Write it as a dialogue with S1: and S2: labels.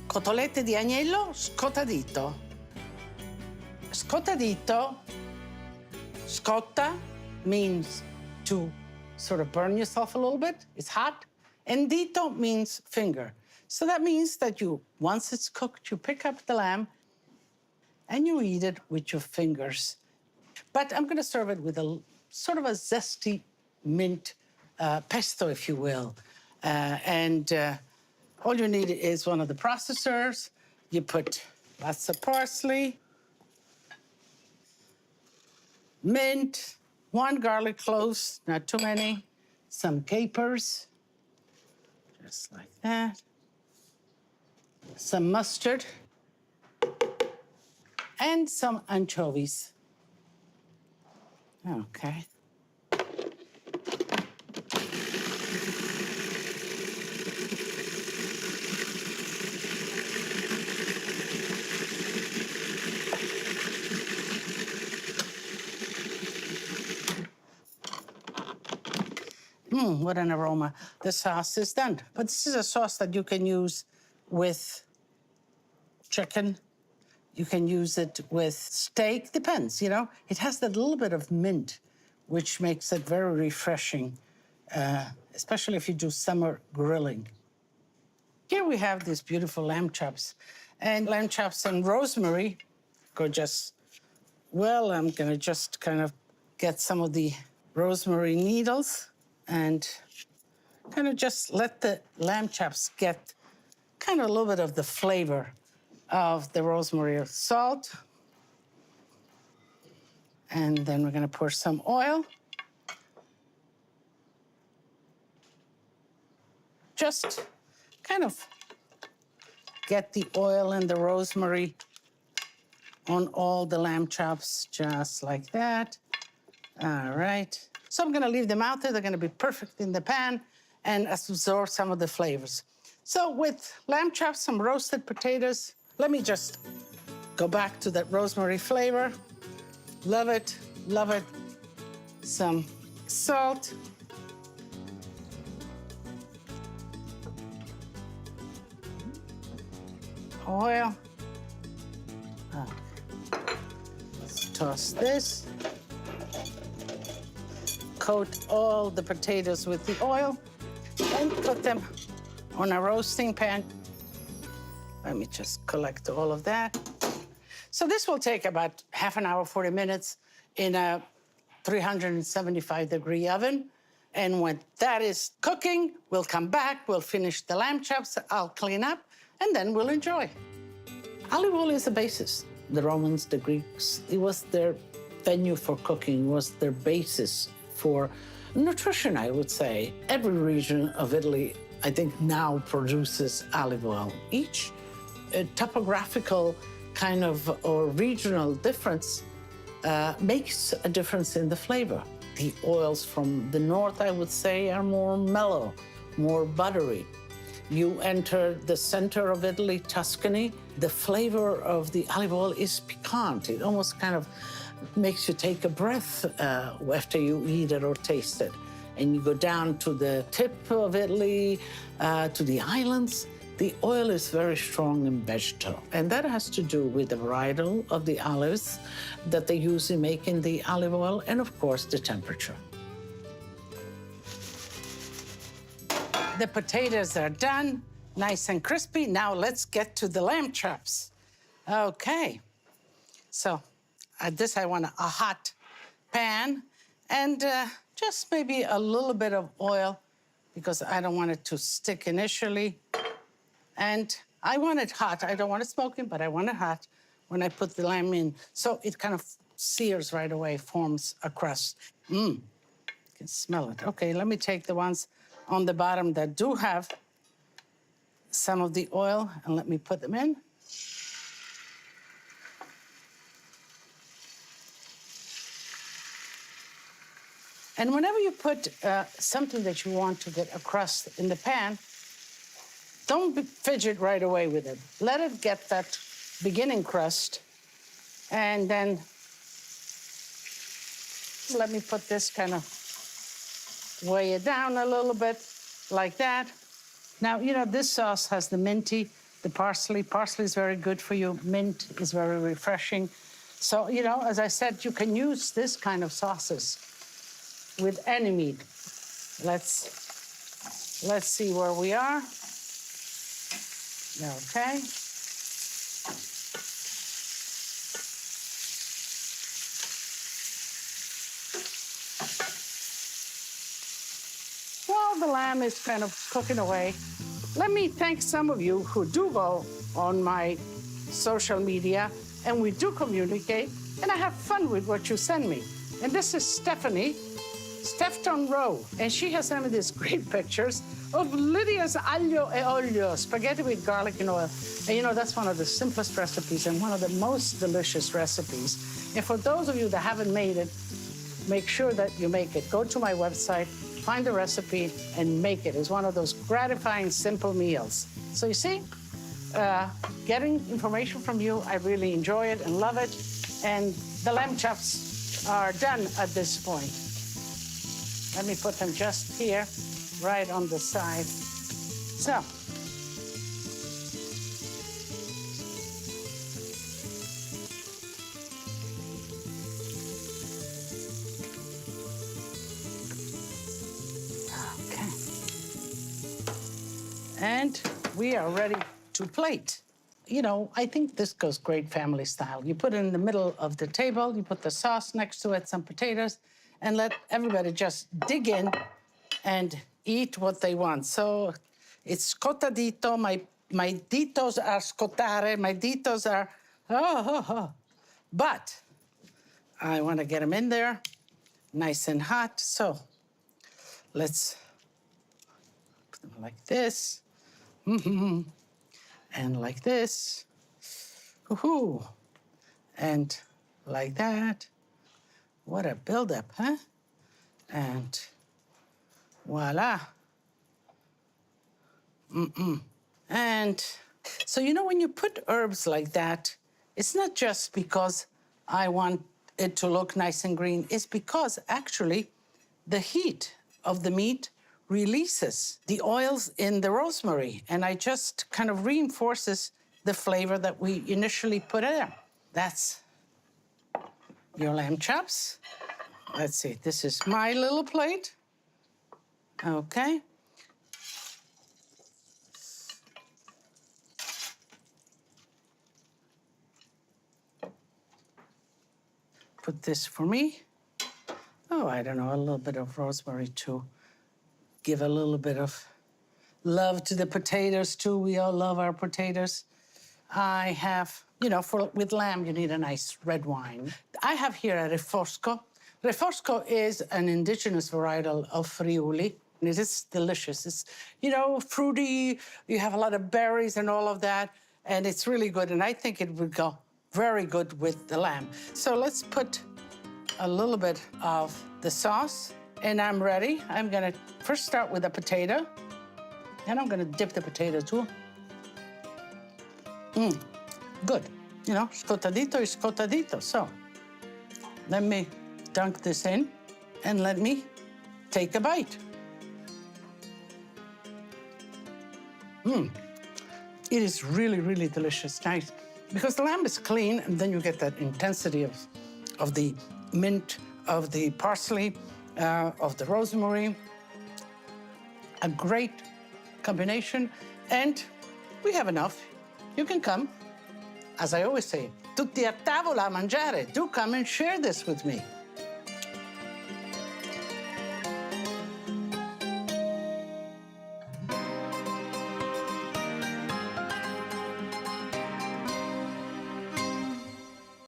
S1: cotolette di agnello scottadito. Scottadito, scotta means to sort of burn yourself a little bit. It's hot. And dito means finger. So that means that once it's cooked, you pick up the lamb and you eat it with your fingers. But I'm gonna serve it with a sort of a zesty mint pesto, if you will. All you need is one of the processors. You put lots of parsley, mint, 1 garlic clove, not too many, some capers, just like that, some mustard, and some anchovies. Okay. What an aroma. The sauce is done. But this is a sauce that you can use with chicken. You can use it with steak, depends, you know. It has that little bit of mint, which makes it very refreshing, especially if you do summer grilling. Here we have these beautiful lamb chops. And lamb chops and rosemary go just well. I'm gonna just kind of get some of the rosemary needles and kind of just let the lamb chops get kind of a little bit of the flavor of the rosemary. Salt. And then we're gonna pour some oil. Just kind of get the oil and the rosemary on all the lamb chops, just like that. All right. So I'm gonna leave them out there. They're gonna be perfect in the pan and absorb some of the flavors. So with lamb chops, some roasted potatoes, let me just go back to that rosemary flavor. Love it, love it. Some salt. Oil. Let's toss this. Coat all the potatoes with the oil and put them on a roasting pan. Let me just collect all of that. So this will take about half an hour, 40 minutes in a 375-degree oven. And when that is cooking, we'll come back, we'll finish the lamb chops, I'll clean up, and then we'll enjoy. Olive oil is the basis. The Romans, the Greeks, it was their venue for cooking, it was their basis for nutrition, I would say. Every region of Italy, I think, now produces olive oil. Each topographical kind of or regional difference makes a difference in the flavor. The oils from the north, I would say, are more mellow, more buttery. You enter the center of Italy, Tuscany, the flavor of the olive oil is piquant. It almost kind of makes you take a breath after you eat it or taste it. And you go down to the tip of Italy, to the islands, the oil is very strong and vegetal. And that has to do with the varietal of the olives that they use in making the olive oil, and of course, the temperature. The potatoes are done, nice and crispy. Now let's get to the lamb chops. Okay, so this I want a hot pan and just maybe a little bit of oil because I don't want it to stick initially. And I want it hot. I don't want it smoking, but I want it hot when I put the lamb in. So it kind of sears right away, forms a crust. You can smell it. Okay, let me take the ones on the bottom that do have some of the oil and let me put them in. And whenever you put something that you want to get a crust in the pan, don't fidget right away with it. Let it get that beginning crust, and then let me put this kind of weigh it down a little bit, like that. Now, you know, this sauce has the minty the parsley. Parsley is very good for you. Mint is very refreshing. So, you know, as I said, you can use this kind of sauces with any meat. Let's see where we are. Okay. Well, the lamb is kind of cooking away. Let me thank some of you who do go on my social media, and we do communicate, and I have fun with what you send me. And this is Stephanie, Stefton Rowe, and she has sent me these great pictures of Lidia's aglio e olio, spaghetti with garlic and oil. And you know, that's one of the simplest recipes and one of the most delicious recipes. And for those of you that haven't made it, make sure that you make it. Go to my website, find the recipe, and make it. It's one of those gratifying, simple meals. So you see, getting information from you, I really enjoy it and love it. And the lamb chops are done at this point. Let me put them just here, right on the side. So. Okay. And we are ready to plate. You know, I think this goes great family style. You put it in the middle of the table, you put the sauce next to it, some potatoes, and let everybody just dig in and eat what they want. So it's Scottadito. My ditos are scottare. My ditos are, But I want to get them in there, nice and hot. So let's put them like this. And like this. Woohoo. And like that. What a buildup, huh? And voila. And so, you know, when you put herbs like that, it's not just because I want it to look nice and green. It's because actually the heat of the meat releases the oils in the rosemary, and I just kind of reinforces the flavor that we initially put in there. That's your lamb chops. Let's see, this is my little plate. Okay. Put this for me. Oh, I don't know, a little bit of rosemary too. Give a little bit of love to the potatoes too. We all love our potatoes. I have, you know, with lamb, you need a nice red wine. I have here a Refosco. Refosco is an indigenous varietal of Friuli, and it is delicious. It's, you know, fruity, you have a lot of berries and all of that, and it's really good, and I think it would go very good with the lamb. So let's put a little bit of the sauce, and I'm ready. I'm gonna first start with a potato, and I'm gonna dip the potato too. Good. You know, Scottadito is Scottadito. So let me dunk this in and let me take a bite. It is really, really delicious, nice. Because the lamb is clean, and then you get that intensity of the mint, of the parsley, of the rosemary. A great combination, and we have enough. You can come. As I always say, tutti a tavola a mangiare. Do come and share this with me.